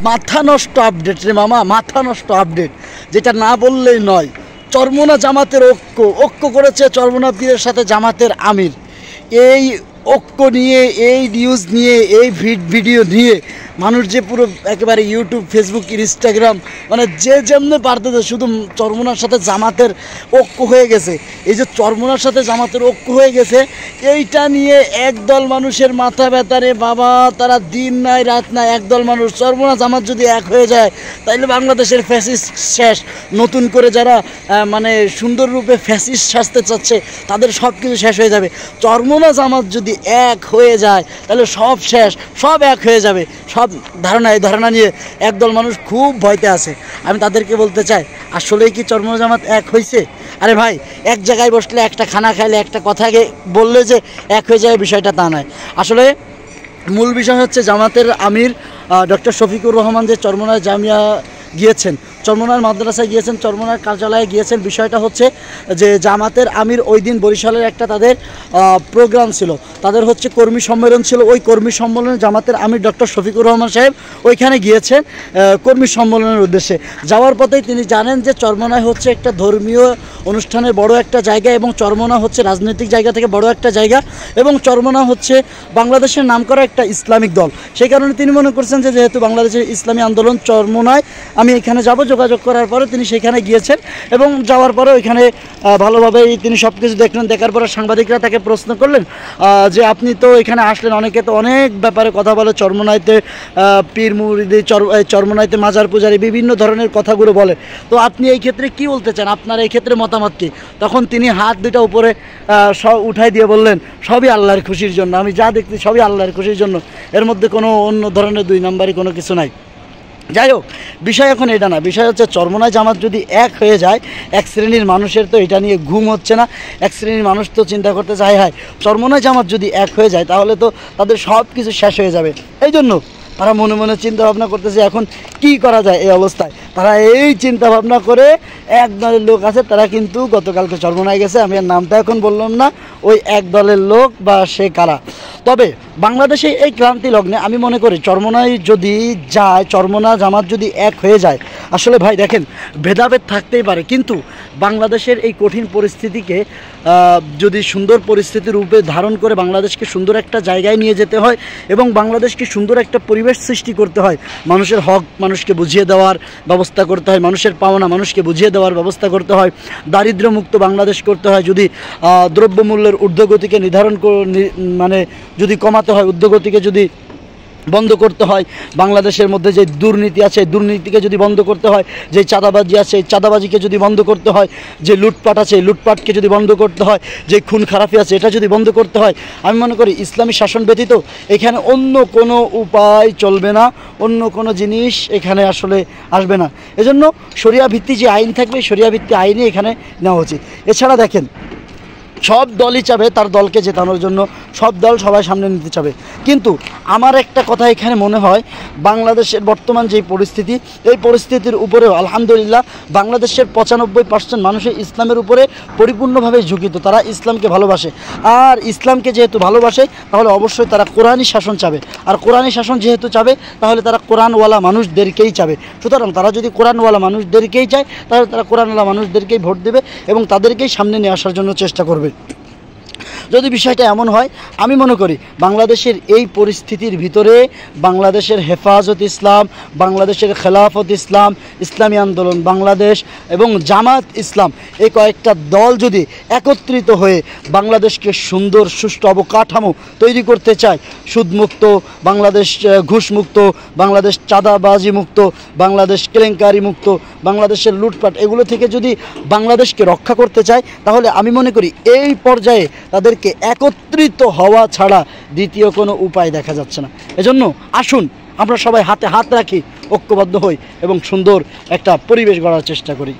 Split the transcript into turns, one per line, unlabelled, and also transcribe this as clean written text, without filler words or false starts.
মাথা নষ্ট আপডেট রে মামা, মাথা নষ্ট আপডেট, যেটা না বললেই নয়। চরমোনা জামাতের ঐক্য করেছে চরমোনা পীরের সাথে জামাতের আমির। এই ঐক্য নিয়ে, এই নিউজ নিয়ে, এই ভিডিও নিয়ে মানুষ যে পুরো একেবারে ইউটিউব, ফেসবুক, ইনস্টাগ্রাম, মানে যে যেমনি পারতেছে শুধু চরমোনার সাথে জামাতের ঐক্য হয়ে গেছে। এই যে চরমোনার সাথে জামাতের ঐক্য হয়ে গেছে, এইটা নিয়ে একদল মানুষের মাথা ব্যথা রে বাবা। তারা দিন নাই রাত নাই, একদল মানুষ। চরমোনা জামাত যদি এক হয়ে যায় তাইলে বাংলাদেশের ফ্যাসিস্ট শেষ। নতুন করে যারা মানে সুন্দর রূপে ফ্যাসিস্ট সাজতে চাচ্ছে তাদের সব কিছু শেষ হয়ে যাবে। চরমোনা জামাত যদি এক হয়ে যায় তাহলে সব শেষ, সব এক হয়ে যাবে। সব এই ধারণা নিয়ে একদল মানুষ খুব ভয়তে আছে। আমি তাদেরকে বলতে চাই, আসলেই কি চরমোনা জামাত এক হয়েছে? আরে ভাই, এক জায়গায় বসলে, একটা খানা খাইলে, একটা কথা বললে যে এক হয়ে যায় বিষয়টা তা নয়। আসলে মূল বিষয় হচ্ছে জামাতের আমির ডক্টর শফিকুর রহমান যে চরমোনার জামিয়া গিয়েছেন, চরমোনার মাদ্রাসায় গিয়েছেন, চরমোনার কার্যালয়ে গিয়েছেন। বিষয়টা হচ্ছে যে জামাতের আমির ওই দিন বরিশালের একটা তাদের প্রোগ্রাম ছিল, তাদের হচ্ছে কর্মী সম্মেলন ছিল। ওই কর্মী সম্মেলনে জামাতের আমির ডক্টর শফিকুর রহমান সাহেব ওইখানে গিয়েছেন কর্মী সম্মেলনের উদ্দেশ্যে। যাওয়ার পথেই তিনি জানেন যে চরমোনায় হচ্ছে একটা ধর্মীয় অনুষ্ঠানের বড় একটা জায়গা, এবং চরমোনা হচ্ছে রাজনৈতিক জায়গা থেকে বড় একটা জায়গা, এবং চরমোনা হচ্ছে বাংলাদেশের নামকরা একটা ইসলামিক দল। সেই কারণে তিনি মনে করছেন যে যেহেতু বাংলাদেশের ইসলামী আন্দোলন চরমোনায়, আমি এখানে যাব। যোগাযোগ করার পরে তিনি সেখানে গিয়েছেন, এবং যাওয়ার পরে ওইখানে ভালোভাবেই তিনি সব কিছু দেখলেন। দেখার পরে সাংবাদিকরা তাকে প্রশ্ন করলেন যে আপনি তো এখানে আসলেন, অনেকে তো অনেক ব্যাপারে কথা বলে, চরমোনাইতে পীর মুরিদি, চরমোনাইতে মাজার পূজারি, বিভিন্ন ধরনের কথাগুলো বলে, তো আপনি এই ক্ষেত্রে কি বলতে চান, আপনার এই ক্ষেত্রে মতামত কি? তখন তিনি হাত দুটা উপরে সব উঠাই দিয়ে বললেন, সবই আল্লাহর খুশির জন্য, আমি যা দেখছি সবই আল্লাহর খুশির জন্য, এর মধ্যে কোনো অন্য ধরনের দুই নাম্বারই কোনো কিছু নাই। যাই হোক, বিষয় এখন এটা না, বিষয় হচ্ছে চরমোনায় জামাত যদি এক হয়ে যায়, এক শ্রেণীর মানুষের তো এটা নিয়ে ঘুম হচ্ছে না। এক শ্রেণীর মানুষ তো চিন্তা করতে চায়, হায় চরমোনায় জামাত যদি এক হয়ে যায় তাহলে তো তাদের সব কিছু শেষ হয়ে যাবে। এই জন্য তারা মনে মনে চিন্তা ভাবনা করতেছে এখন কি করা যায় এই অবস্থায়। তারা এই চিন্তা ভাবনা করে, এক দলের লোক আছে তারা কিন্তু গতকালকে চরমোনায় গেছে, আমি আর নামটা এখন বললাম না, ওই এক দলের লোক বা সে কারা। তবে বাংলাদেশে এই ক্রান্তি লগ্নে আমি মনে করি চরমোনায় যদি যায়, চরমোনা জামাত যদি এক হয়ে যায়, আসলে ভাই দেখেন ভেদাভেদ থাকতেই পারে, কিন্তু বাংলাদেশের এই কঠিন পরিস্থিতিকে যদি সুন্দর পরিস্থিতির রূপে ধারণ করে বাংলাদেশকে সুন্দর একটা জায়গায় নিয়ে যেতে হয়, এবং বাংলাদেশকে সুন্দর একটা পরিবেশ সৃষ্টি করতে হয়, মানুষের হক মানুষকে বুঝিয়ে দেওয়ার ব্যবস্থা করতে হয়, মানুষের পাওনা মানুষকে বুঝিয়ে দেওয়ার ব্যবস্থা করতে হয়, দারিদ্র্যমুক্ত বাংলাদেশ করতে হয়, যদি দ্রব্যমূল্যের ঊর্ধ্বগতিকে নির্ধারণ মানে যদি কমাতে হয়, ঊর্ধ্বগতিকে যদি বন্ধ করতে হয়, বাংলাদেশের মধ্যে যে দুর্নীতি আছে দুর্নীতিকে যদি বন্ধ করতে হয়, যে চাঁদাবাজি আছে চাঁদাবাজিকে যদি বন্ধ করতে হয়, যে লুটপাট আছে লুটপাটকে যদি বন্ধ করতে হয়, যে খুন খারাপি আছে এটা যদি বন্ধ করতে হয়, আমি মনে করি ইসলামী শাসন ব্যতীত এখানে অন্য কোনো উপায় চলবে না, অন্য কোনো জিনিস এখানে আসলে আসবে না। এজন্য শরিয়া ভিত্তিক যে আইন থাকবে, শরিয়া ভিত্তিক আইনই এখানে নেওয়া উচিত। এছাড়া দেখেন সব দলই চাবে তার দলকে জেতানোর জন্য, সব দল সবাই সামনে নিতে চাবে, কিন্তু আমার একটা কথা এখানে মনে হয়, বাংলাদেশের বর্তমান যেই পরিস্থিতি, এই পরিস্থিতির উপরেও আলহামদুলিল্লাহ বাংলাদেশের 95% মানুষের ইসলামের উপরে পরিপূর্ণভাবে ঝুঁকিত, তারা ইসলামকে ভালোবাসে। আর ইসলামকে যেহেতু ভালোবাসে তাহলে অবশ্যই তারা কোরআনই শাসন চাবে, আর কোরআনই শাসন যেহেতু চাবে তাহলে তারা কোরআনওয়ালা মানুষদেরকেই চাবে। সুতরাং তারা যদি কোরআনওয়ালা মানুষদেরকেই চায় তাহলে তারা কোরআনওয়ালা মানুষদেরকেই ভোট দেবে এবং তাদেরকেই সামনে নিয়ে আসার জন্য চেষ্টা করবে। যদি বিষয়টা এমন হয়, আমি মনে করি বাংলাদেশের এই পরিস্থিতির ভিতরে বাংলাদেশের হেফাজত ইসলাম, বাংলাদেশের খেলাফত ইসলাম, ইসলামী আন্দোলন বাংলাদেশ এবং জামাত ইসলাম, এই কয়েকটা দল যদি একত্রিত হয়ে বাংলাদেশকে সুন্দর সুষ্ঠু অবকাঠামো তৈরি করতে চায়, সুদমুক্ত বাংলাদেশ, ঘুষমুক্ত বাংলাদেশ, চাঁদাবাজি মুক্ত বাংলাদেশ, কেলেঙ্কারি মুক্ত বাংলাদেশের লুটপাট, এগুলো থেকে যদি বাংলাদেশকে রক্ষা করতে চায়, তাহলে আমি মনে করি এই পর্যায়ে তাদেরকে একত্রিত হওয়া ছাড়া দ্বিতীয় কোনো উপায় দেখা যাচ্ছে না। এজন্য আসুন আমরা সবাই হাতে হাত রাখি, ঐক্যবদ্ধ হই এবং সুন্দর একটা পরিবেশ গড়ার চেষ্টা করি।